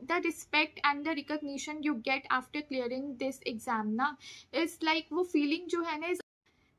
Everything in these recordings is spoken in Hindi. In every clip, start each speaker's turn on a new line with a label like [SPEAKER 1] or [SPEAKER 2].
[SPEAKER 1] the respect and the recognition you get after clearing this exam ना, is like वो feeling जो है ना,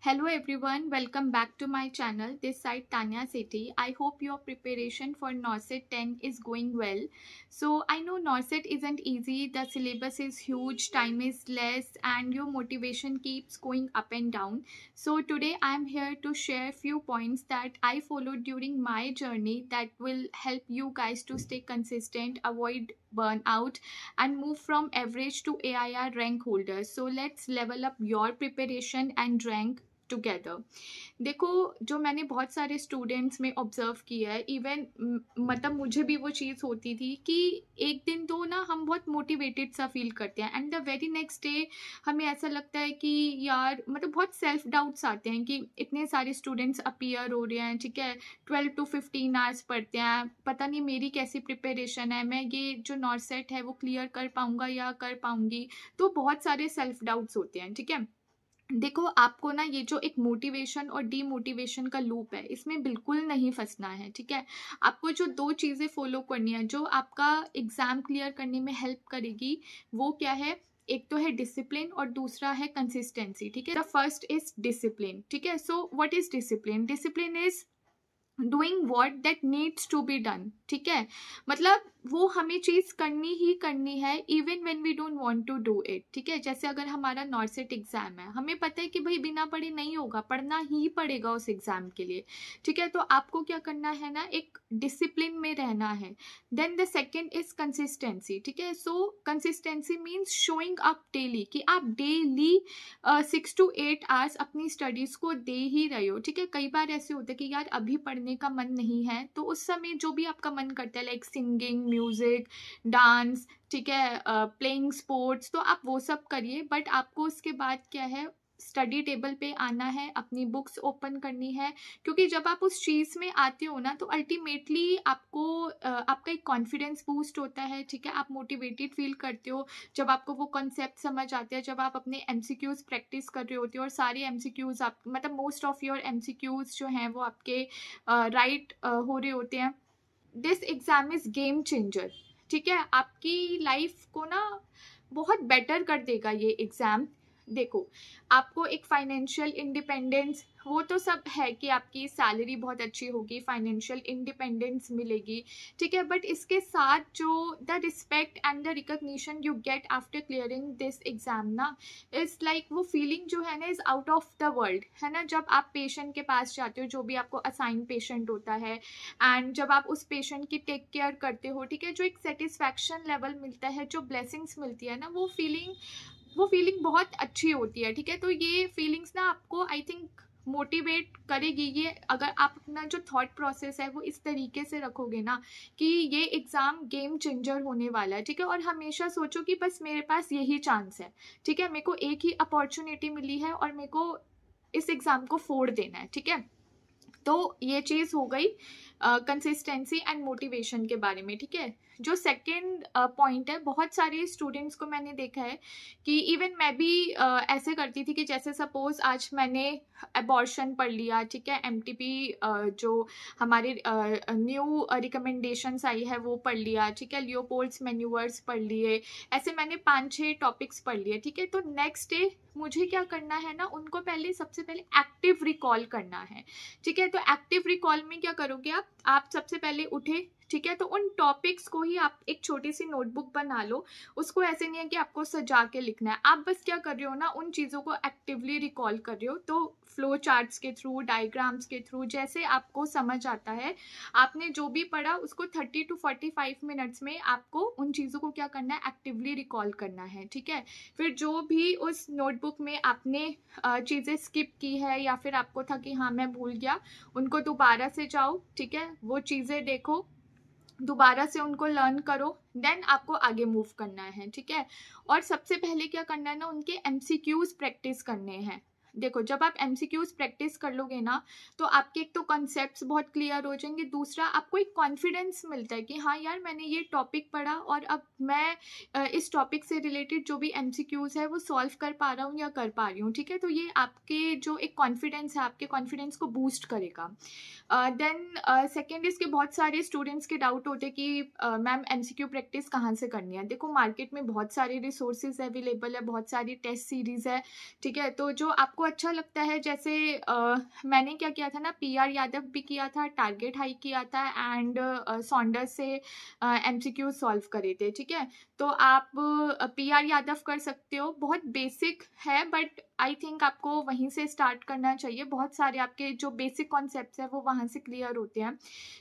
[SPEAKER 1] Hello everyone, welcome back to my channel. This side Tanya Sethi. I hope your preparation for NORCET 10 is going well. So I know NORCET isn't easy, the syllabus is huge, time is less, and your motivation keeps going up and down. So today I am here to share few points that I followed during my journey that will help you guys to stay consistent, avoid burnout, and move from average to AIR rank holders. So let's level up your preparation and rank together. देखो, जो मैंने बहुत सारे स्टूडेंट्स में ऑब्जर्व किया है, इवन मतलब मुझे भी वो चीज़ होती थी कि एक दिन तो ना हम बहुत मोटिवेटेड सा फील करते हैं and the very next day हमें ऐसा लगता है कि यार मतलब बहुत सेल्फ डाउट्स आते हैं कि इतने सारे स्टूडेंट्स अपीयर हो रहे हैं, ठीक है, 12 to 15 आवर्स पढ़ते हैं, पता नहीं मेरी कैसी प्रिपरेशन है, मैं ये जो नॉर्सेट है वो क्लियर कर पाऊँगा या कर पाऊँगी। तो बहुत सारे सेल्फ डाउट्स होते हैं, ठीक है। देखो, आपको ना ये जो एक मोटिवेशन और डीमोटिवेशन का लूप है, इसमें बिल्कुल नहीं फंसना है, ठीक है। आपको जो दो चीज़ें फॉलो करनी है जो आपका एग्जाम क्लियर करने में हेल्प करेगी, वो क्या है? एक तो है डिसिप्लिन और दूसरा है कंसिस्टेंसी, ठीक है। द फर्स्ट इज डिसिप्लिन, ठीक है। So what is discipline? Discipline is doing what that needs to be done, ठीक है। मतलब वो हमें चीज़ करनी ही करनी है even when we don't want to do it, ठीक है। जैसे अगर हमारा नॉर्सेट एग्जाम है, हमें पता है कि भाई बिना पढ़े नहीं होगा, पढ़ना ही पड़ेगा उस एग्जाम के लिए, ठीक है। तो आपको क्या करना है ना, एक डिसिप्लिन में रहना है। Then the second is consistency, ठीक है। So consistency means showing up daily, कि आप डेली 6 to 8 आवर्स अपनी स्टडीज़ को दे ही रहे हो, ठीक है। कई बार ऐसे होता है कि यार अभी पढ़ने का मन नहीं है, तो उस समय जो भी आपका मन करता है, लाइक सिंगिंग, म्यूजिक, डांस, ठीक है, प्लेइंग स्पोर्ट्स, तो आप वो सब करिए। बट आपको उसके बाद क्या है, स्टडी टेबल पे आना है, अपनी बुक्स ओपन करनी है, क्योंकि जब आप उस चीज़ में आते हो ना, तो अल्टीमेटली आपको आपका एक कॉन्फिडेंस बूस्ट होता है, ठीक है। आप मोटिवेटेड फील करते हो जब आपको वो कॉन्सेप्ट समझ आते हैं, जब आप अपने MCQs प्रैक्टिस कर रहे होते हो, और सारे MCQs आप मतलब मोस्ट ऑफ योर MCQs जो हैं वो आपके राइट हो रहे होते हैं। This exam is game changer, ठीक है। आपकी लाइफ को ना बहुत बेटर कर देगा ये एग्ज़ाम। देखो, आपको एक फाइनेंशियल इंडिपेंडेंस, वो तो सब है कि आपकी सैलरी बहुत अच्छी होगी, फाइनेंशियल इंडिपेंडेंस मिलेगी, ठीक है। बट इसके साथ जो the respect and the recognition you get after clearing this exam ना, इज लाइक वो फीलिंग जो है ना, is out of the world, है ना। जब आप पेशेंट के पास जाते हो, जो भी आपको असाइन पेशेंट होता है, एंड जब आप उस पेशेंट की टेक केयर करते हो, ठीक है, जो एक सेटिस्फैक्शन लेवल मिलता है, जो ब्लेसिंग्स मिलती है ना, वो फीलिंग बहुत अच्छी होती है, ठीक है। तो ये फीलिंग्स ना आपको आई थिंक मोटिवेट करेगी। ये अगर आप अपना जो थॉट प्रोसेस है वो इस तरीके से रखोगे ना कि ये एग्ज़ाम गेम चेंजर होने वाला है, ठीक है। और हमेशा सोचो कि बस मेरे पास यही चांस है, ठीक है, मेरे को एक ही अपॉर्चुनिटी मिली है और मेरे को इस एग्ज़ाम को फोड़ देना है, ठीक है। तो ये चीज़ हो गई कंसिस्टेंसी एंड मोटिवेशन के बारे में, ठीक है। जो सेकंड पॉइंट है, बहुत सारे स्टूडेंट्स को मैंने देखा है कि इवन मैं भी ऐसे करती थी कि जैसे सपोज आज मैंने अबॉर्शन पढ़ लिया, ठीक है, MTP जो हमारे न्यू रिकमेंडेशंस आई है वो पढ़ लिया, ठीक है, लियोपोल्ड्स मैन्यूवर्स पढ़ लिए, ऐसे मैंने 5-6 टॉपिक्स पढ़ लिए, ठीक है। तो नेक्स्ट डे मुझे क्या करना है ना, उनको सबसे पहले एक्टिव रिकॉल करना है, ठीक है। तो एक्टिव रिकॉल में क्या करोगे आप सबसे पहले उठे, ठीक है, तो उन टॉपिक्स को ही आप एक छोटी सी नोटबुक बना लो। उसको ऐसे नहीं है कि आपको सजा के लिखना है, आप बस क्या कर रहे हो ना, उन चीज़ों को एक्टिवली रिकॉल कर रहे हो। तो फ्लो चार्ट्स के थ्रू, डायग्राम्स के थ्रू, जैसे आपको समझ आता है, आपने जो भी पढ़ा उसको 30 to 45 मिनट्स में आपको उन चीज़ों को क्या करना है, एक्टिवली रिकॉल करना है, ठीक है। फिर जो भी उस नोटबुक में आपने चीज़ें स्किप की है या फिर आपको था कि हाँ मैं भूल गया, उनको दोबारा से जाओ, ठीक है, वो चीज़ें देखो, दोबारा से उनको लर्न करो, देन आपको आगे मूव करना है, ठीक है। और सबसे पहले क्या करना है ना, उनके MCQs प्रैक्टिस करने हैं, देखो जब आप एमसीक्यूज प्रैक्टिस कर लोगे ना तो आपके एक तो कॉन्सेप्ट्स बहुत क्लियर हो जाएंगे, दूसरा आपको एक कॉन्फिडेंस मिलता है कि हाँ यार मैंने ये टॉपिक पढ़ा और अब मैं इस टॉपिक से रिलेटेड जो भी एमसीक्यूज है वो सॉल्व कर पा रहा हूँ या कर पा रही हूँ, ठीक है। तो ये आपके जो एक कॉन्फिडेंस है, आपके कॉन्फिडेंस को बूस्ट करेगा। देन सेकेंड इसके बहुत सारे स्टूडेंट्स के डाउट होते हैं कि मैम एमसीक्यू प्रैक्टिस कहाँ से करनी है। देखो मार्केट में बहुत सारे रिसोर्सेज अवेलेबल है, बहुत सारी टेस्ट सीरीज है, ठीक है। तो जो आपको अच्छा लगता है, जैसे मैंने क्या किया था ना, पीआर यादव भी किया था, टारगेट हाई किया था एंड सॉन्डर्स से एमसीक्यू सॉल्व करे थे, ठीक है। तो आप पीआर यादव कर सकते हो, बहुत बेसिक है बट आई थिंक आपको वहीं से स्टार्ट करना चाहिए। बहुत सारे आपके जो बेसिक कॉन्सेप्ट्स है वो वहाँ से क्लियर होते हैं,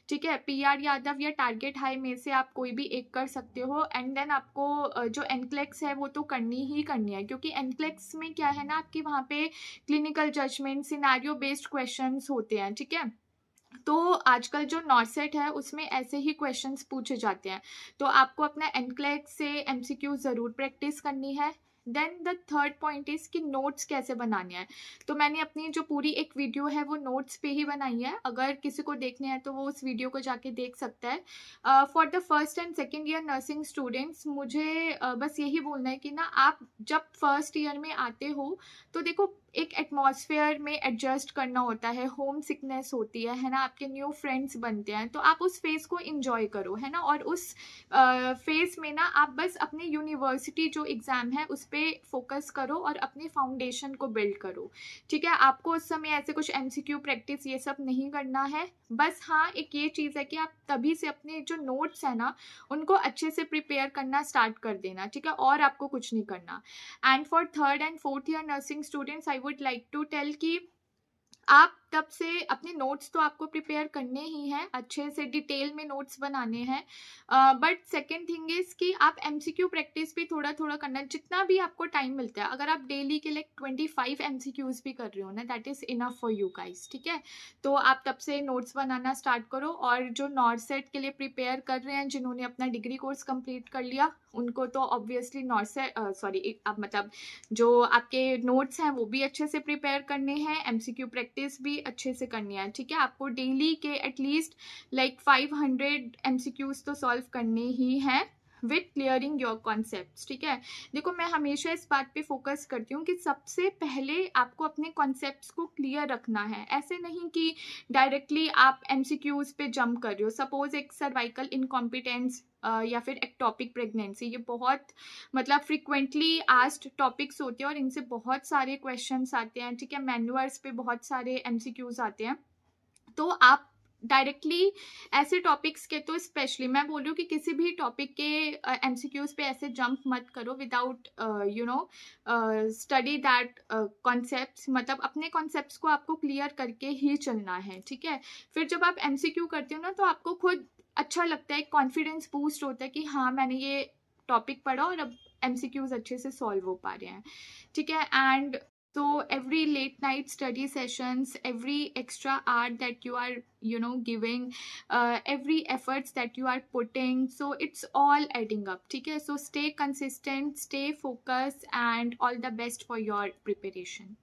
[SPEAKER 1] ठीक है। पीआर यादव या टारगेट हाई में से आप कोई भी एक कर सकते हो। एंड देन आपको जो एनक्लेक्स है वो तो करनी ही करनी है, क्योंकि एनक्लेक्स में क्या है ना, आपकी वहाँ पे clinical judgement scenario based questions होते हैं, ठीक है। तो आजकल जो नॉर्सेट है उसमें ऐसे ही क्वेश्चंस पूछे जाते हैं, तो आपको अपना एनक्लेक्स से एमसीक्यू जरूर प्रैक्टिस करनी है। Then the third point is कि नोट्स कैसे बनाने हैं। तो मैंने अपनी जो पूरी एक वीडियो है वो नोट्स पे ही बनाई है, अगर किसी को देखने हैं तो वो उस वीडियो को जाके देख सकता है। For the first and second year nursing students मुझे बस यही बोलना है कि ना आप जब फर्स्ट ईयर में आते हो तो देखो एक एटमॉस्फेयर में एडजस्ट करना होता है, होम सिकनेस होती है ना, आपके न्यू फ्रेंड्स बनते हैं, तो आप उस फेज को एंजॉय करो, है ना। और उस फेज में ना आप बस अपने यूनिवर्सिटी जो एग्जाम है उस पर फोकस करो और अपने फाउंडेशन को बिल्ड करो, ठीक है। आपको उस समय ऐसे कुछ एमसीक्यू प्रैक्टिस ये सब नहीं करना है। बस हाँ एक ये चीज़ है कि आप तभी से अपने जो नोट्स है ना उनको अच्छे से प्रिपेयर करना स्टार्ट कर देना, ठीक है, और आपको कुछ नहीं करना। And for third and fourth year nursing students I would like to tell कि आप तब से अपने नोट्स तो आपको प्रिपेयर करने ही हैं, अच्छे से डिटेल में नोट्स बनाने हैं, बट सेकेंड थिंग इज कि आप एमसीक्यू प्रैक्टिस भी थोड़ा थोड़ा करना है, जितना भी आपको टाइम मिलता है। अगर आप डेली के लिए 25 एमसीक्यूज भी कर रहे हो ना, that is enough for you guys, ठीक है। तो आप तब से नोट्स बनाना स्टार्ट करो। और जो नॉर्सेट के लिए प्रिपेयर कर रहे हैं, जिन्होंने अपना डिग्री कोर्स कंप्लीट कर लिया, उनको तो ऑब्वियसली नॉर्सेट सॉरी अब मतलब जो आपके नोट्स हैं वो भी अच्छे से प्रिपेयर करने हैं, एमसीक्यू प्रैक्टिस भी अच्छे से करनी है, ठीक है। आपको डेली के एटलीस्ट लाइक 500 एमसीक्यूज तो सॉल्व करने ही हैं विथ क्लियरिंग योर कॉन्सेप्ट्स, ठीक है। देखो मैं हमेशा इस बात पे फोकस करती हूँ कि सबसे पहले आपको अपने कॉन्सेप्ट्स को क्लियर रखना है। ऐसे नहीं कि डायरेक्टली आप एमसीक्यूज पे जंप कर रहे हो। सपोज एक सर्वाइकल इनकॉम्पिटेंस या फिर एक्टोपिक प्रेगनेंसी, ये बहुत मतलब फ्रिक्वेंटली आस्क्ड टॉपिक्स होते हैं और इनसे बहुत सारे क्वेश्चंस आते हैं, ठीक है। मैन्युअर्स पे बहुत सारे एमसीक्यूज आते हैं। तो आप डायरेक्टली ऐसे टॉपिक्स के, तो स्पेशली मैं बोल रही हूँ कि किसी भी टॉपिक के एमसीक्यूज पे ऐसे जंप मत करो without you know study that concepts. मतलब अपने कॉन्सेप्ट्स को आपको क्लियर करके ही चलना है, ठीक है। फिर जब आप एमसीक्यू करते हो ना तो आपको खुद अच्छा लगता है, कॉन्फिडेंस बूस्ट होता है कि हाँ मैंने ये टॉपिक पढ़ा और अब एमसीक्यूज अच्छे से सॉल्व हो पा रहे हैं, ठीक है। And so every late night study sessions, every extra hour that you are giving, every efforts that you are putting, so it's all adding up, ठीक है। So stay consistent, stay focused and all the best for your preparation.